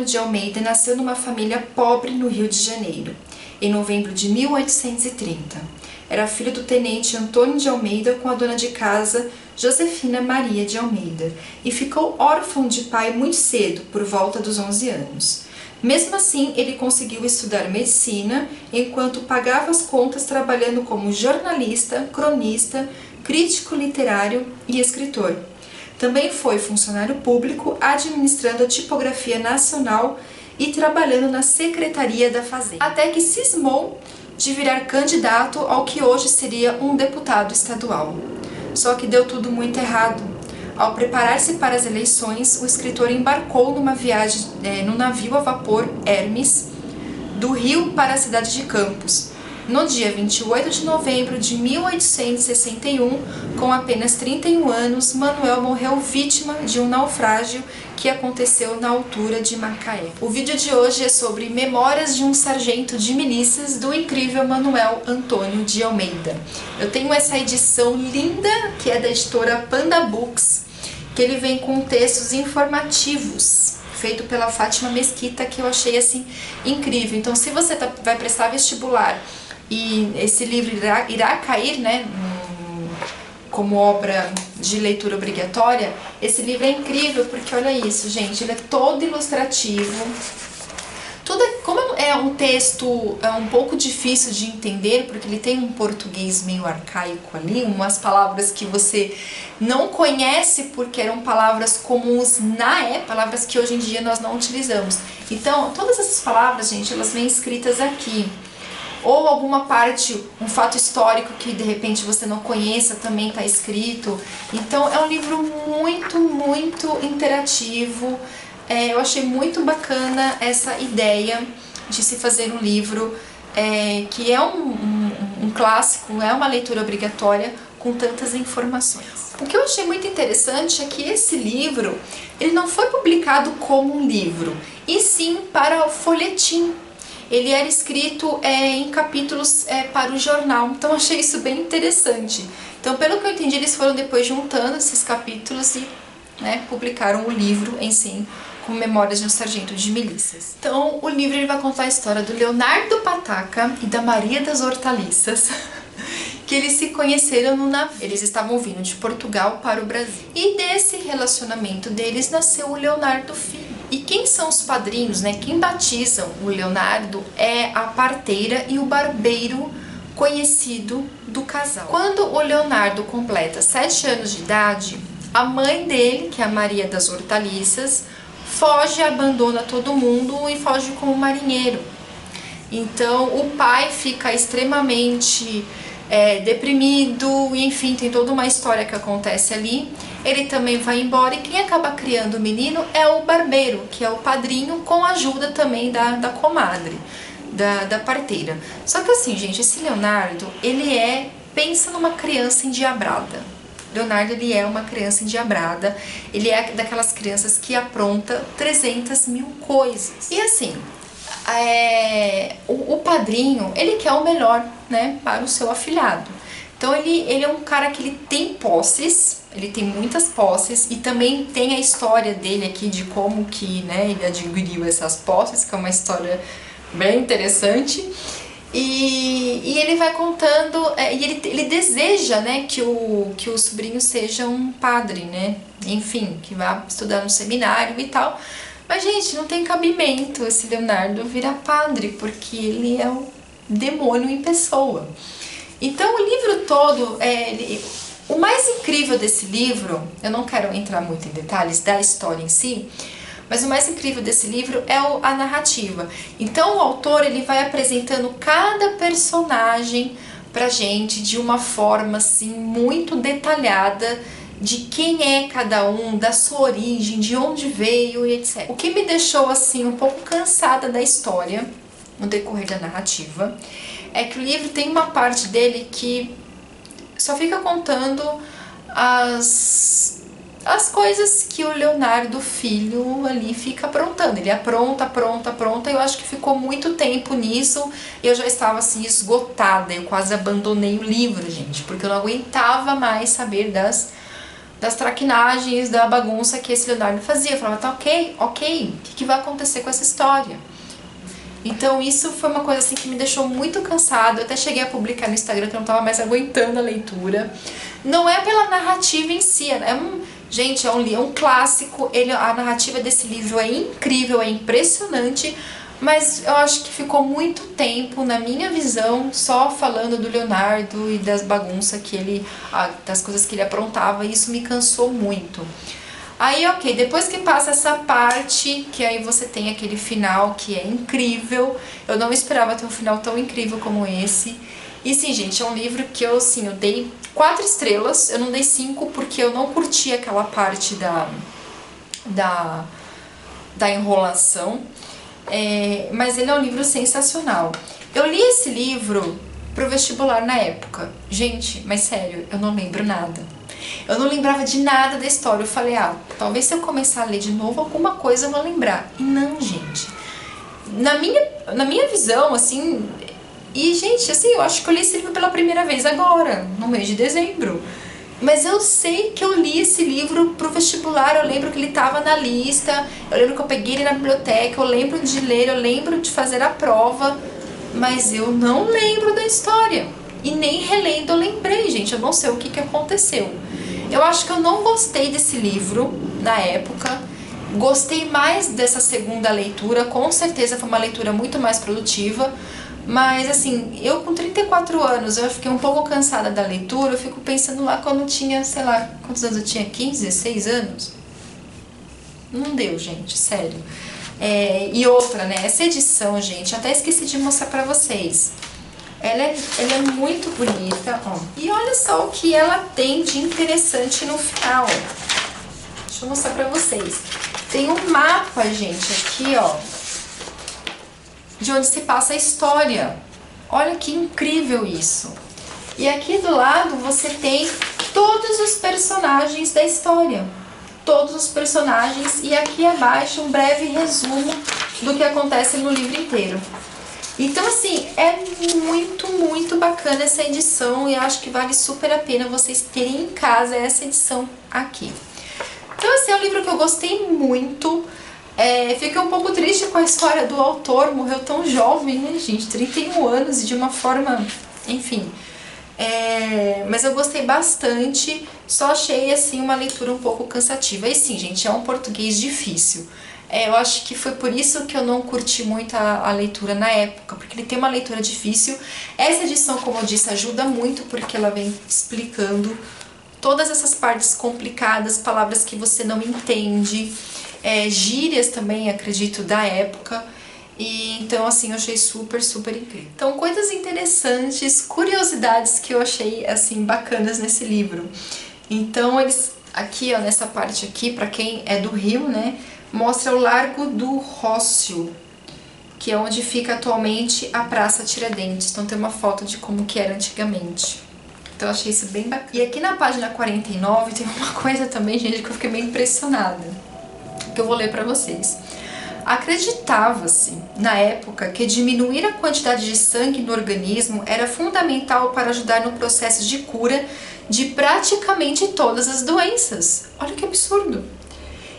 de Almeida nasceu numa família pobre no Rio de Janeiro, em novembro de 1830. Era filho do tenente Antônio de Almeida com a dona de casa Josefina Maria de Almeida, e ficou órfão de pai muito cedo, por volta dos 11 anos. Mesmo assim, ele conseguiu estudar medicina, enquanto pagava as contas trabalhando como jornalista, cronista, crítico literário e escritor. Também foi funcionário público, administrando a tipografia nacional e trabalhando na Secretaria da Fazenda, até que cismou de virar candidato ao que hoje seria um deputado estadual. Só que deu tudo muito errado. Ao preparar-se para as eleições, o escritor embarcou numa viagem no navio a vapor Hermes, do Rio para a cidade de Campos. No dia 28 de novembro de 1861, com apenas 31 anos, Manuel morreu vítima de um naufrágio que aconteceu na altura de Macaé. O vídeo de hoje é sobre Memórias de um Sargento de Milícias, do incrível Manuel Antônio de Almeida. Eu tenho essa edição linda, que é da editora Panda Books, que ele vem com textos informativos, feito pela Fátima Mesquita, que eu achei assim incrível. Então, se você vai prestar vestibular e esse livro irá cair, né, como obra de leitura obrigatória, esse livro é incrível, porque olha isso, gente, ele é todo ilustrativo. Como é um texto um pouco difícil de entender, porque ele tem um português meio arcaico ali, umas palavras que você não conhece porque eram palavras comuns na época, palavras que hoje em dia nós não utilizamos. Então, todas essas palavras, gente, elas vêm escritas aqui. Ou alguma parte, um fato histórico que de repente você não conheça, também está escrito. Então é um livro muito, muito interativo. Eu achei muito bacana essa ideia de se fazer um livro que é um clássico, é uma leitura obrigatória com tantas informações. O que eu achei muito interessante é que esse livro ele não foi publicado como um livro, e sim para o folhetim. Ele era escrito em capítulos para o jornal, então achei isso bem interessante. Então, pelo que eu entendi, eles foram depois juntando esses capítulos e publicaram o livro em si, com Memórias de um Sargento de Milícias. Então, o livro ele vai contar a história do Leonardo Pataca e da Maria das Hortaliças, que eles se conheceram no navio. Eles estavam vindo de Portugal para o Brasil. E desse relacionamento deles nasceu o Leonardo Filho. E quem são os padrinhos, né? Quem batizam o Leonardo é a parteira e o barbeiro conhecido do casal. Quando o Leonardo completa 7 anos de idade, a mãe dele, que é a Maria das Hortaliças, foge, abandona todo mundo e foge como marinheiro. Então o pai fica extremamente deprimido, e enfim, tem toda uma história que acontece ali. Ele também vai embora, e quem acaba criando o menino é o barbeiro, que é o padrinho, com a ajuda também da comadre, da parteira. Só que assim, gente, esse Leonardo, ele pensa numa criança endiabrada. Leonardo, ele é uma criança endiabrada, ele é daquelas crianças que apronta 300 mil coisas. E assim, o padrinho, ele quer o melhor, né, para o seu afilhado. Então ele é um cara que ele tem posses, ele tem muitas posses, e também tem a história dele aqui de como que, né, ele adquiriu essas posses, que é uma história bem interessante. E ele vai contando, e ele deseja, né, que o sobrinho seja um padre, né, enfim, que vá estudar no seminário e tal. Mas, gente, não tem cabimento esse Leonardo virar padre, porque ele é o demônio em pessoa. Então, o livro todo, o mais incrível desse livro, eu não quero entrar muito em detalhes da história em si, mas o mais incrível desse livro é a narrativa. Então, o autor ele vai apresentando cada personagem pra gente de uma forma assim muito detalhada, de quem é cada um, da sua origem, de onde veio e etc. O que me deixou assim um pouco cansada da história no decorrer da narrativa é que o livro tem uma parte dele que só fica contando as coisas que o Leonardo Filho ali fica aprontando. Ele apronta, eu acho que ficou muito tempo nisso, eu já estava assim esgotada, eu quase abandonei o livro, gente, porque eu não aguentava mais saber das das traquinagens, da bagunça que esse Leonardo fazia. Eu falava, tá ok, o que vai acontecer com essa história? Então isso foi uma coisa assim que me deixou muito cansado. Eu até cheguei a publicar no Instagram que eu não tava mais aguentando a leitura. Não é pela narrativa em si, gente, é um clássico. A narrativa desse livro é incrível, é impressionante, mas eu acho que ficou muito tempo, na minha visão, só falando do Leonardo e das bagunças que ele, das coisas que ele aprontava, e isso me cansou muito. Aí, ok, depois que passa essa parte, que aí você tem aquele final que é incrível. Eu não esperava ter um final tão incrível como esse. E sim, gente, é um livro que eu dei 4 estrelas. Eu não dei 5 porque eu não curti aquela parte da enrolação. Mas ele é um livro sensacional. Eu li esse livro pro vestibular na época. Gente, mas sério, eu não lembro nada. Eu não lembrava de nada da história. Eu falei, talvez se eu começar a ler de novo, alguma coisa eu vou lembrar. E não, gente. Na minha visão, assim... E, gente, assim, eu acho que eu li esse livro pela primeira vez agora, no mês de dezembro. Mas eu sei que eu li esse livro pro vestibular, eu lembro que ele tava na lista, eu lembro que eu peguei ele na biblioteca, eu lembro de ler, eu lembro de fazer a prova, mas eu não lembro da história. E nem relendo eu lembrei, gente, eu não sei o que aconteceu. Eu acho que eu não gostei desse livro na época, gostei mais dessa segunda leitura, com certeza foi uma leitura muito mais produtiva, mas assim, eu com 34 anos, eu fiquei um pouco cansada da leitura, eu fico pensando lá quando eu tinha, sei lá, quantos anos eu tinha? 15, 16 anos? Não deu, gente, sério. E outra, né, essa edição, gente, até esqueci de mostrar pra vocês. Ela é muito bonita, ó. E olha só o que ela tem de interessante no final. Deixa eu mostrar pra vocês. Tem um mapa, gente, aqui, ó, de onde se passa a história. Olha que incrível isso. E aqui do lado você tem todos os personagens da história. Todos os personagens. E aqui abaixo um breve resumo do que acontece no livro inteiro. Então, assim, é muito, muito bacana essa edição e acho que vale super a pena vocês terem em casa essa edição aqui. Então, assim, é um livro que eu gostei muito. Fiquei um pouco triste com a história do autor, morreu tão jovem, né, gente? 31 anos e de uma forma, enfim. Mas eu gostei bastante, só achei, assim, uma leitura um pouco cansativa. E sim, gente, é um português difícil. Eu acho que foi por isso que eu não curti muito a leitura na época, porque ele tem uma leitura difícil. Essa edição, como eu disse, ajuda muito porque ela vem explicando todas essas partes complicadas, palavras que você não entende, gírias também, acredito, da época. E então, assim, eu achei super, super incrível. Então, coisas interessantes, curiosidades que eu achei, assim, bacanas nesse livro. Então, eles, aqui, ó, nessa parte aqui, pra quem é do Rio, né, mostra o Largo do Rócio, que é onde fica atualmente a Praça Tiradentes. Então tem uma foto de como que era antigamente. Então eu achei isso bem bacana. E aqui na página 49 tem uma coisa também, gente, que eu fiquei meio impressionada, que eu vou ler pra vocês. Acreditava-se, na época, que diminuir a quantidade de sangue no organismo era fundamental para ajudar no processo de cura de praticamente todas as doenças. Olha que absurdo!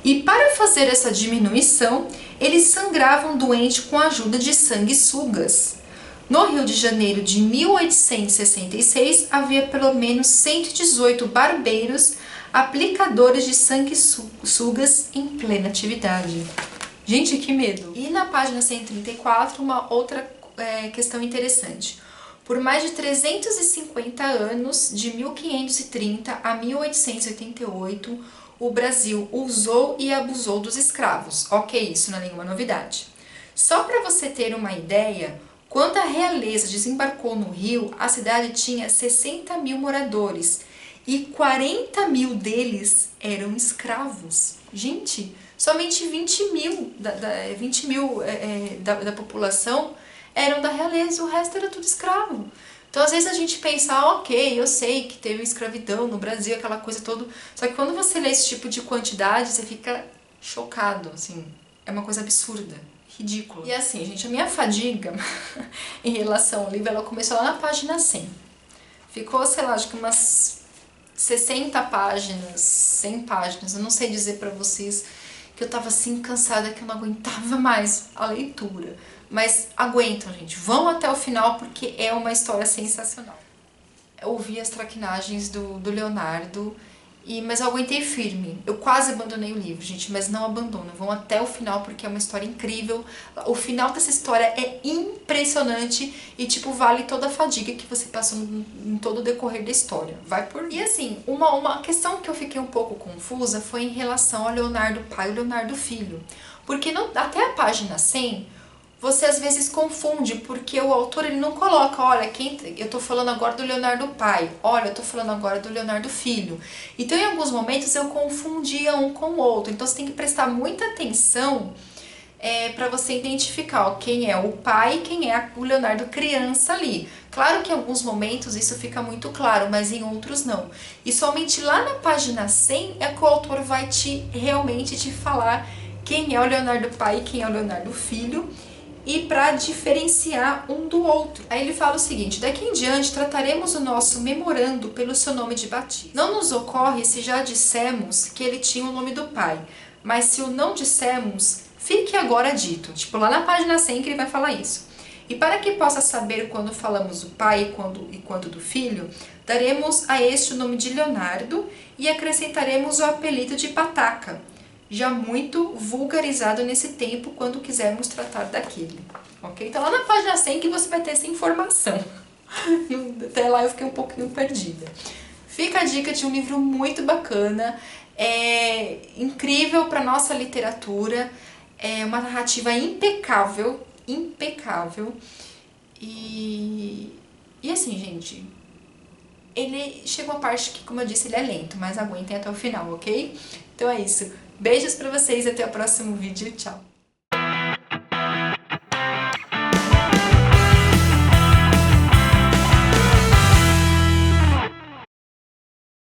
E para fazer essa diminuição, eles sangravam o doente com a ajuda de sanguessugas. No Rio de Janeiro de 1866, havia pelo menos 118 barbeiros aplicadores de sanguessugas em plena atividade. Gente, que medo! E na página 134, uma outra questão interessante. Por mais de 350 anos, de 1530 a 1888, o Brasil usou e abusou dos escravos. Ok, isso não é nenhuma novidade. Só para você ter uma ideia, quando a realeza desembarcou no Rio, a cidade tinha 60 mil moradores e 40 mil deles eram escravos. Gente, somente 20 mil da população eram da realeza, o resto era tudo escravo. Então, às vezes a gente pensa, ok, eu sei que teve escravidão no Brasil, aquela coisa toda, só que quando você lê esse tipo de quantidade, você fica chocado, assim, é uma coisa absurda, ridícula. E assim, gente, a minha fadiga em relação ao livro, ela começou lá na página 100. Ficou, sei lá, acho que umas 60 páginas, 100 páginas, eu não sei dizer pra vocês que eu tava assim cansada, que eu não aguentava mais a leitura. Mas aguentam, gente, vão até o final porque é uma história sensacional. Eu ouvi as traquinagens do Leonardo, mas eu aguentei firme. Eu quase abandonei o livro, gente, mas não abandono. Vão até o final porque é uma história incrível. O final dessa história é impressionante e, tipo, vale toda a fadiga que você passou em todo o decorrer da história. Vai por mim. E assim, uma questão que eu fiquei um pouco confusa foi em relação ao Leonardo pai e o Leonardo filho. Porque até a página 100... você às vezes confunde, porque o autor ele não coloca, olha, eu tô falando agora do Leonardo pai, olha, eu tô falando agora do Leonardo filho. Então em alguns momentos eu confundia um com o outro, então você tem que prestar muita atenção para você identificar quem é o pai e quem é o Leonardo criança ali. Claro que em alguns momentos isso fica muito claro, mas em outros não. E somente lá na página 100 é que o autor vai realmente te falar quem é o Leonardo pai e quem é o Leonardo filho, e para diferenciar um do outro. Aí ele fala o seguinte: daqui em diante trataremos o nosso memorando pelo seu nome de batismo. Não nos ocorre se já dissemos que ele tinha o nome do pai, mas se o não dissemos, fique agora dito. Tipo, lá na página 100 que ele vai falar isso. E para que possa saber quando falamos do pai e quando do filho, daremos a este o nome de Leonardo e acrescentaremos o apelido de Pataca, já muito vulgarizado nesse tempo quando quisermos tratar daquele, ok? Então lá na página 100 que você vai ter essa informação. Até lá eu fiquei um pouquinho perdida. Fica a dica de um livro muito bacana, incrível para nossa literatura, é uma narrativa impecável, impecável, e assim, gente, ele chega uma parte que, como eu disse, ele é lento, mas aguentem até o final, ok? Então é isso. Beijos pra vocês e até o próximo vídeo. Tchau!